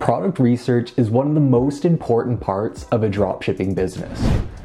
Product research is one of the most important parts of a dropshipping business.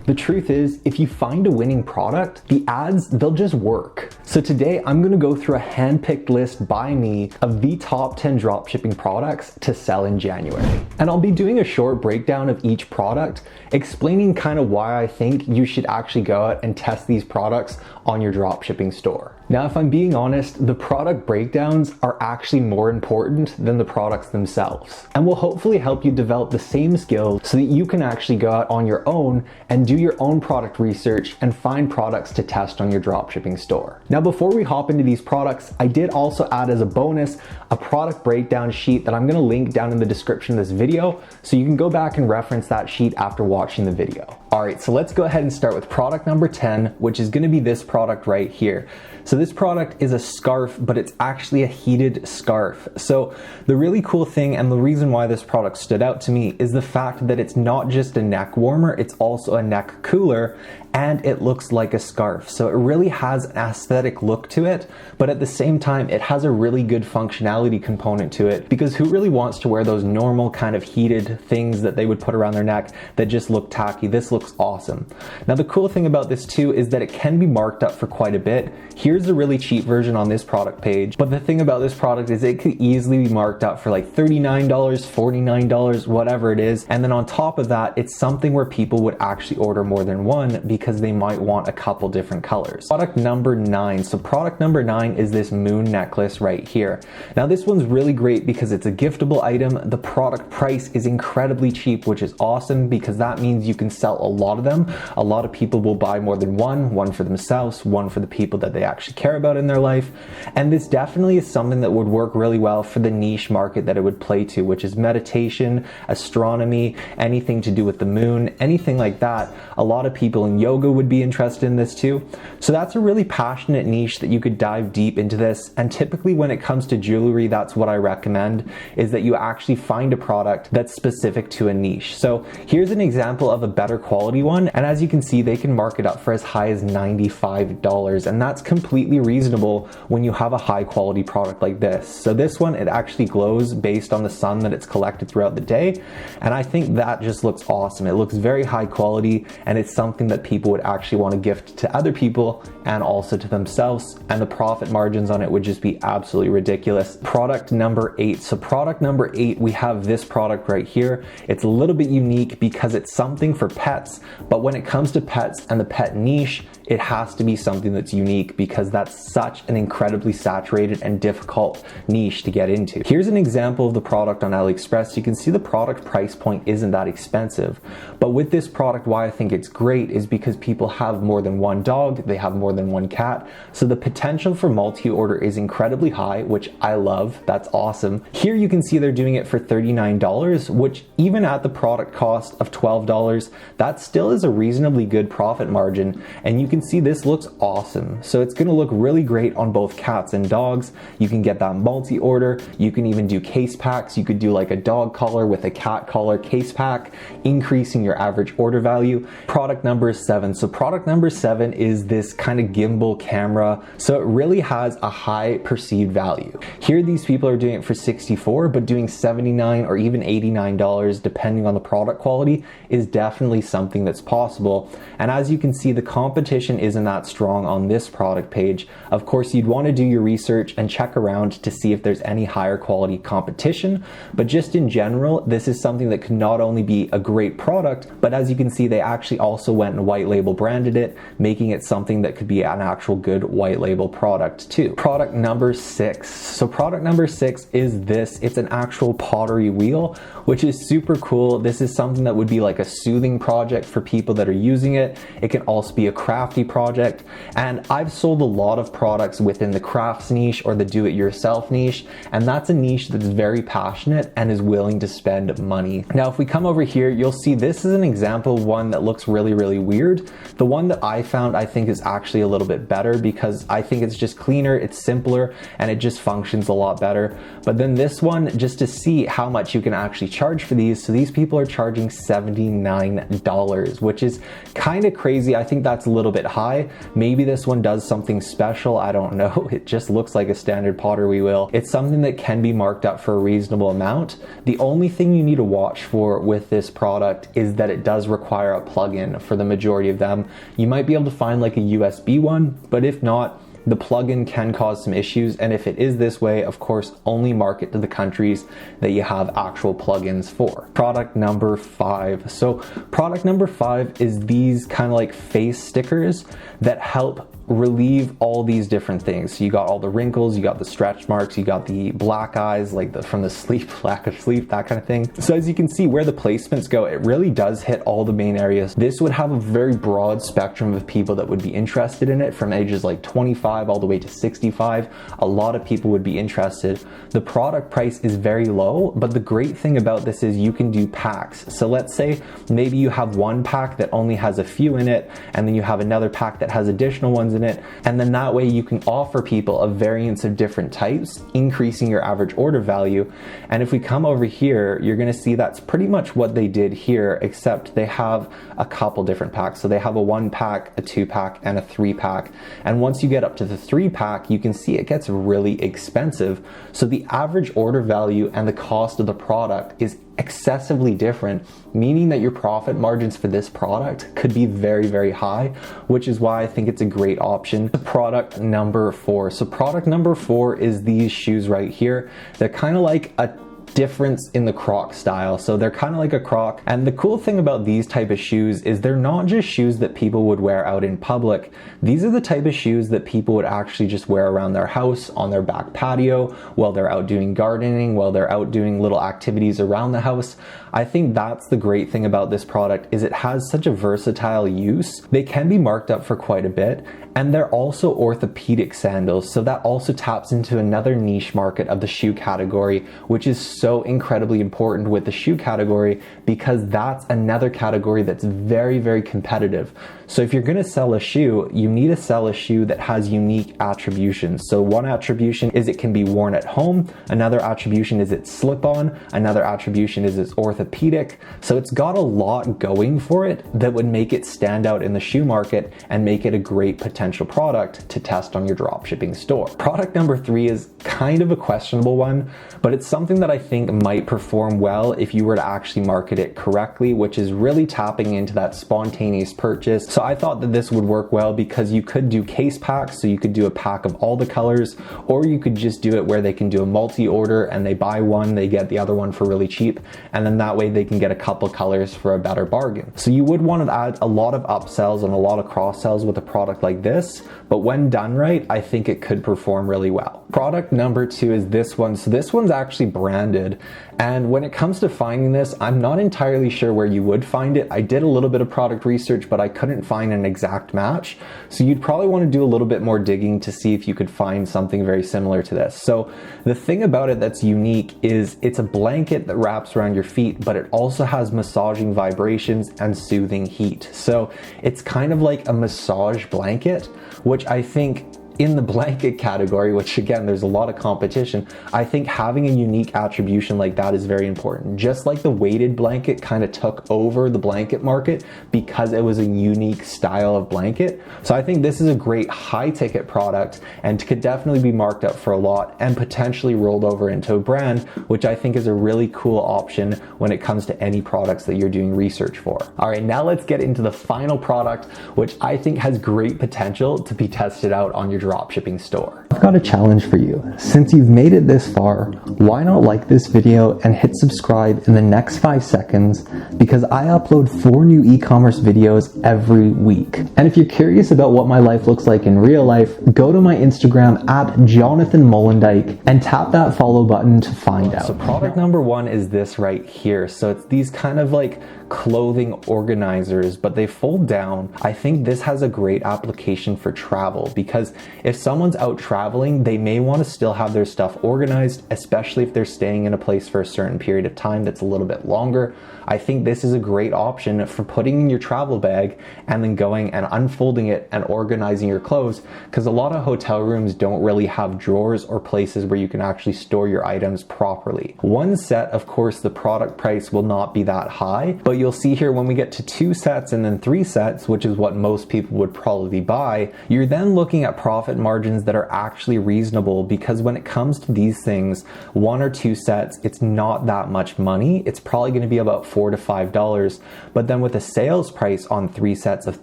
The truth is, if you find a winning product, the ads, they'll just work. So today I'm gonna go through a hand-picked list by me of the top 10 dropshipping products to sell in January. And I'll be doing a short breakdown of each product, explaining kind of why I think you should actually go out and test these products on your dropshipping store. Now, if I'm being honest, the product breakdowns are actually more important than the products themselves, and will hopefully help you develop the same skills so that you can actually go out on your own and do your own product research and find products to test on your dropshipping store. Now, before we hop into these products, I did also add as a bonus a product breakdown sheet that I'm gonna link down in the description of this video, so you can go back and reference that sheet after watching the video. All right, so let's go ahead and start with product number 10, which is gonna be this product right here. So this product is a scarf, but it's actually a heated scarf. So the really cool thing, and the reason why this product stood out to me, is the fact that it's not just a neck warmer, it's also a neck cooler, and it looks like a scarf. So it really has an aesthetic look to it, but at the same time, it has a really good functionality component to it, because who really wants to wear those normal kind of heated things that they would put around their neck that just look tacky? This looks awesome. Now, the cool thing about this too is that it can be marked up for quite a bit. Here's a really cheap version on this product page, but the thing about this product is it could easily be marked up for like $39, $49, whatever it is. And then on top of that, it's something where people would actually order more than one because they might want a couple different colors. Product number 9. So product number 9 is this moon necklace right here. Now this one's really great because it's a giftable item. The product price is incredibly cheap, which is awesome because that means you can sell a lot of them. A lot of people will buy more than one for themselves, one for the people that they actually care about in their life. And this definitely is something that would work really well for the niche market that it would play to, which is meditation, astronomy, anything to do with the moon, anything like that. A lot of people in yoga would be interested in this too. So that's a really passionate niche that you could dive deep into this. And typically when it comes to jewelry, that's what I recommend, is that you actually find a product that's specific to a niche. So here's an example of a better quality one. And as you can see, they can mark it up for as high as $95. And that's completely reasonable when you have a high quality product like this. So this one, it actually glows based on the sun that it's collected throughout the day. And I think that just looks awesome. It looks very high quality, and it's something that people would actually want to gift to other people and also to themselves. And the profit margins on it would just be absolutely ridiculous. Product number 8. So product number 8, we have this product right here. It's a little bit unique because it's something for pets, but when it comes to pets and the pet niche, it has to be something that's unique because that's such an incredibly saturated and difficult niche to get into. Here's an example of the product on AliExpress. You can see the product price point isn't that expensive, but with this product, why I think it's great is because people have more than one dog, they have more than one cat, so the potential for multi-order is incredibly high, which I love. That's awesome. Here you can see they're doing it for $39, which even at the product cost of $12, that still is a reasonably good profit margin, and you can see this looks awesome. So it's gonna look really great on both cats and dogs. You can get that multi-order. You can even do case packs. You could do like a dog collar with a cat collar case pack, increasing your average order value. Product number 7. So product number 7 is this kind of gimbal camera. So it really has a high perceived value. Here, these people are doing it for $64, but doing $79 or even $89, depending on the product quality, is definitely something that's possible. And as you can see, the competition isn't that strong on this product page. Of course, you'd want to do your research and check around to see if there's any higher quality competition, but just in general, this is something that could not only be a great product, but as you can see, they actually also went and white label branded it, making it something that could be an actual good white label product too. Product number 6. So product number 6 is this. It's an actual pottery wheel, which is super cool. This is something that would be like a soothing project for people that are using it. It can also be a crafty project. And I've sold a lot of products within the crafts niche or the do-it-yourself niche, and that's a niche that is very passionate and is willing to spend money. Now, if we come over here, you'll see this is an example of one that looks really, really weird. The one that I found, I think, is actually a little bit better because I think it's just cleaner, it's simpler, and it just functions a lot better. But then this one, just to see how much you can actually charge for these, so these people are charging $79 $60, which is kind of crazy. I think that's a little bit high. Maybe this one does something special. I don't know. It just looks like a standard Pottery Wheel. It's something that can be marked up for a reasonable amount. The only thing you need to watch for with this product is that it does require a plug-in for the majority of them. You might be able to find like a USB one, but if not, the plugin can cause some issues, and if it is this way, of course, only market to the countries that you have actual plugins for. Product number 5. So product number 5 is these kind of like face stickers that help relieve all these different things. So you got all the wrinkles, you got the stretch marks, you got the black eyes, like from the sleep, lack of sleep, that kind of thing. So as you can see where the placements go, it really does hit all the main areas. This would have a very broad spectrum of people that would be interested in it, from ages like 25 all the way to 65. A lot of people would be interested. The product price is very low, but the great thing about this is you can do packs. So let's say maybe you have one pack that only has a few in it, and then you have another pack that has additional ones in it, and then that way you can offer people a variance of different types, increasing your average order value. And if we come over here, you're going to see that's pretty much what they did here, except they have a couple different packs. So they have a 1-pack, a 2-pack, and a 3-pack. And once you get up to the 3-pack, you can see it gets really expensive. So the average order value and the cost of the product is excessively different, meaning that your profit margins for this product could be very, very high, which is why I think it's a great option. Product number 4. So product number 4 is these shoes right here. They're kind of like a difference in the Croc style. So they're kind of like a Croc. And the cool thing about these type of shoes is they're not just shoes that people would wear out in public. These are the type of shoes that people would actually just wear around their house, on their back patio, while they're out doing gardening, while they're out doing little activities around the house. I think that's the great thing about this product, is it has such a versatile use. They can be marked up for quite a bit, and they're also orthopedic sandals. So that also taps into another niche market of the shoe category, which is so incredibly important with the shoe category, because that's another category that's very, very competitive. So if you're going to sell a shoe, you need to sell a shoe that has unique attributions. So one attribution is it can be worn at home. Another attribution is it's slip-on. Another attribution is it's orthopedic. So it's got a lot going for it that would make it stand out in the shoe market and make it a great potential product to test on your dropshipping store. Product number 3 is kind of a questionable one, but it's something that I think might perform well if you were to actually market it correctly, which is really tapping into that spontaneous purchase. So I thought that this would work well because you could do case packs, so you could do a pack of all the colors, or you could just do it where they can do a multi-order and they buy one, they get the other one for really cheap, and then that way they can get a couple colors for a better bargain. So you would want to add a lot of upsells and a lot of cross-sells with a product like this, but when done right, I think it could perform really well. Product number 2 is this one. So this one's actually branded, and when it comes to finding this, I'm not entirely sure where you would find it. I did a little bit of product research, but I couldn't find an exact match. So you'd probably want to do a little bit more digging to see if you could find something very similar to this. So the thing about it that's unique is it's a blanket that wraps around your feet, but it also has massaging vibrations and soothing heat. So it's kind of like a massage blanket, which I think in the blanket category, which again, there's a lot of competition, I think having a unique attribution like that is very important. Just like the weighted blanket kind of took over the blanket market because it was a unique style of blanket. So I think this is a great high ticket product and could definitely be marked up for a lot and potentially rolled over into a brand, which I think is a really cool option when it comes to any products that you're doing research for. All right, now let's get into the final product, which I think has great potential to be tested out on your dropshipping store. I've got a challenge for you. Since you've made it this far, why not like this video and hit subscribe in the next 5 seconds, because I upload 4 new e-commerce videos every week. And if you're curious about what my life looks like in real life, go to my Instagram at Jonathan Molendyke and tap that follow button to find out. So product number 1 is this right here. So it's these kind of like clothing organizers, but they fold down. I think this has a great application for travel, because if someone's out traveling, they may want to still have their stuff organized, especially if they're staying in a place for a certain period of time that's a little bit longer. I think this is a great option for putting in your travel bag and then going and unfolding it and organizing your clothes, because a lot of hotel rooms don't really have drawers or places where you can actually store your items properly. One set, of course, the product price will not be that high, but you'll see here when we get to 2 sets and then 3 sets, which is what most people would probably buy, you're then looking at profit margins that are actually reasonable, because when it comes to these things, 1 or 2 sets, it's not that much money. It's probably going to be about $4 to $5, but then with a sales price on 3 sets of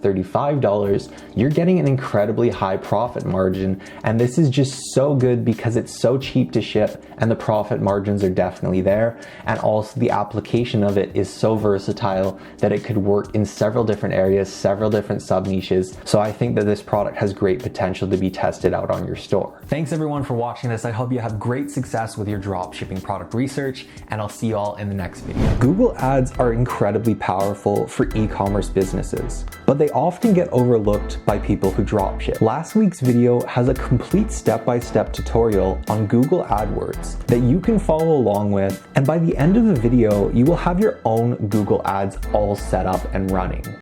$35, you're getting an incredibly high profit margin, and this is just so good because it's so cheap to ship and the profit margins are definitely there, and also the application of it is so versatile that it could work in several different areas, several different sub niches. So I think that this product has great potential to be tested out on your store. Thanks everyone for watching this. I hope you have great success with your dropshipping product research, and I'll see you all in the next video. Google Ads are incredibly powerful for e-commerce businesses, but they often get overlooked by people who dropship. Last week's video has a complete step-by-step tutorial on Google AdWords that you can follow along with, and by the end of the video, you will have your own Google Ads all set up and running.